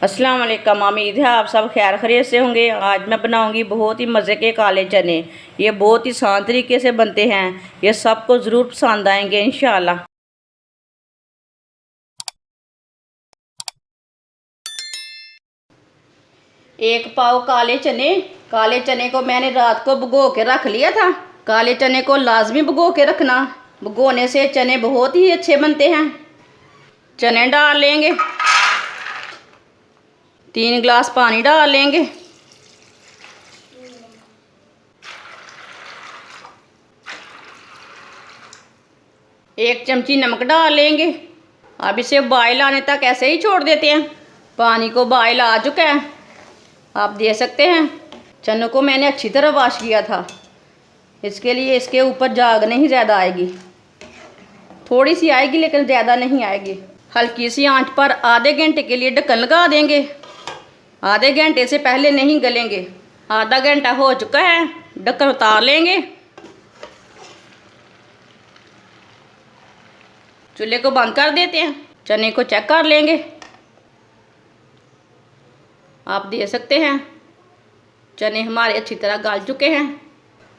अस्सलाम वालेकुम। उम्मीद है आप सब खैर खैरियत से होंगे। आज मैं बनाऊंगी बहुत ही मज़े के काले चने। ये बहुत ही आसान तरीके से बनते हैं। ये सबको ज़रूर पसंद आएंगे इंशाल्लाह। एक पाव काले चने को मैंने रात को भिगो के रख लिया था। काले चने को लाजमी भिगो के रखना, भिगोने से चने बहुत ही अच्छे बनते हैं। चने डाल लेंगे, 3 गिलास पानी डाल लेंगे, एक चमची नमक डाल लेंगे। अब इसे बॉयल आने तक ऐसे ही छोड़ देते हैं। पानी को बॉयल आ चुका है, आप देख सकते हैं। चनों को मैंने अच्छी तरह वॉश किया था, इसके लिए इसके ऊपर झाग नहीं ज़्यादा आएगी, थोड़ी सी आएगी लेकिन ज़्यादा नहीं आएगी। हल्की सी आंच पर आधे घंटे के लिए ढक्कन लगा देंगे। आधे घंटे से पहले नहीं गलेंगे। आधा घंटा हो चुका है, ढक्कन उतार लेंगे। चूल्हे को बंद कर देते हैं। चने को चेक कर लेंगे। आप देख सकते हैं चने हमारे अच्छी तरह गल चुके हैं।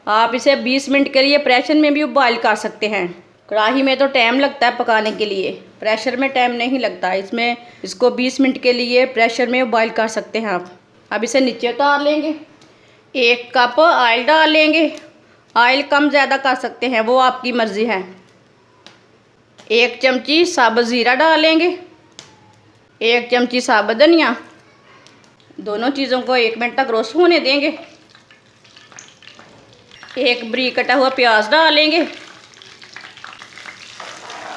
आप इसे 20 मिनट के लिए प्रेशर में भी बॉयल कर सकते हैं। कढ़ाई में तो टाइम लगता है पकाने के लिए, प्रेशर में टाइम नहीं लगता। इसको 20 मिनट के लिए प्रेशर में बॉयल कर सकते हैं आप। अब इसे नीचे उतार लेंगे। 1 कप ऑयल डाल लेंगे। ऑयल कम ज़्यादा कर सकते हैं, वो आपकी मर्ज़ी है। 1 चमची साबुत ज़ीरा डालेंगे, 1 चमची साबुत धनिया। दोनों चीज़ों को 1 मिनट तक रोस्ट होने देंगे। 1 बारीक कटा हुआ प्याज डालेंगे,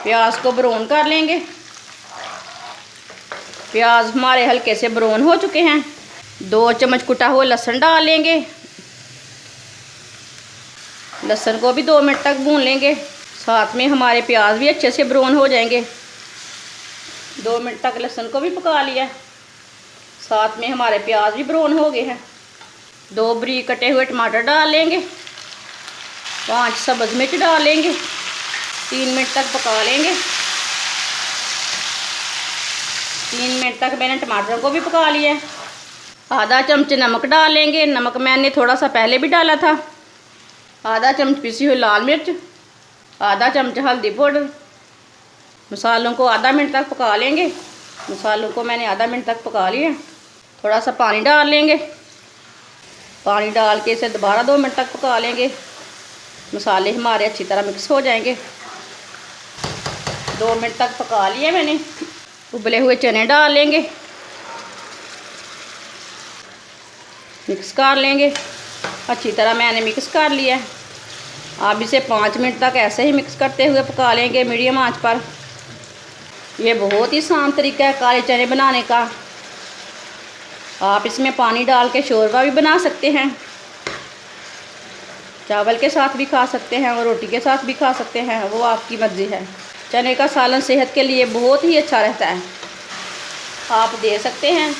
प्याज को ब्राउन कर लेंगे। प्याज हमारे हल्के से ब्राउन हो चुके हैं। 2 चम्मच कुटा हुआ लहसुन डाल लेंगे। लहसुन को भी 2 मिनट तक भून लेंगे, साथ में हमारे प्याज भी अच्छे से ब्राउन हो जाएंगे। 2 मिनट तक लहसुन को भी पका लिया, साथ में हमारे प्याज भी ब्राउन हो गए हैं। 2 बारीक कटे हुए टमाटर डाल लेंगे, 5 सब्ज़ मिर्च डाल लेंगे। 3 मिनट तक पका लेंगे। 3 मिनट तक मैंने टमाटरों को भी पका लिया है। आधा चम्मच नमक डाल लेंगे। नमक मैंने थोड़ा सा पहले भी डाला था। आधा चम्मच पिसी हुई लाल मिर्च, आधा चम्मच हल्दी पाउडर। मसालों को आधा मिनट तक पका लेंगे। मसालों को मैंने आधा मिनट तक पका लिया। थोड़ा सा पानी डाल लेंगे। पानी डाल के इसे दोबारा 2 मिनट तक पका लेंगे। मसाले हमारे अच्छी तरह मिक्स हो जाएंगे। 2 मिनट तक पका लिए मैंने। उबले हुए चने डाल लेंगे, मिक्स कर लेंगे। अच्छी तरह मैंने मिक्स कर लिया है। आप इसे 5 मिनट तक ऐसे ही मिक्स करते हुए पका लेंगे मीडियम आंच पर। ये बहुत ही आसान तरीका है काले चने बनाने का। आप इसमें पानी डाल के शोरबा भी बना सकते हैं, चावल के साथ भी खा सकते हैं और रोटी के साथ भी खा सकते हैं, वो आपकी मर्ज़ी है। चने का सालन सेहत के लिए बहुत ही अच्छा रहता है। आप दे सकते हैं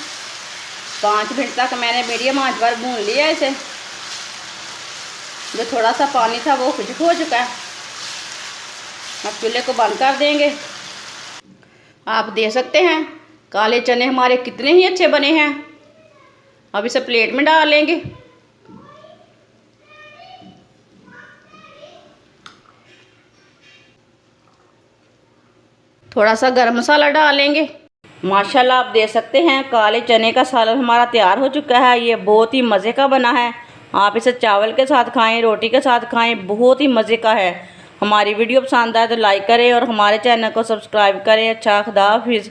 5 मिनट तक मैंने मीडियम आंच पर भून लिया इसे। जो थोड़ा सा पानी था वो खुश्क हो चुका है। अब चूल्हे को बंद कर देंगे। आप दे सकते हैं काले चने हमारे कितने ही अच्छे बने हैं। अब इसे प्लेट में डाल लेंगे। थोड़ा सा गरम मसाला डाल लेंगे। माशाल्लाह आप देख सकते हैं काले चने का सालन हमारा तैयार हो चुका है। ये बहुत ही मज़े का बना है। आप इसे चावल के साथ खाएं, रोटी के साथ खाएं, बहुत ही मज़े का है। हमारी वीडियो पसंद आए तो लाइक करें और हमारे चैनल को सब्सक्राइब करें। अच्छा, खुदा हाफिज़।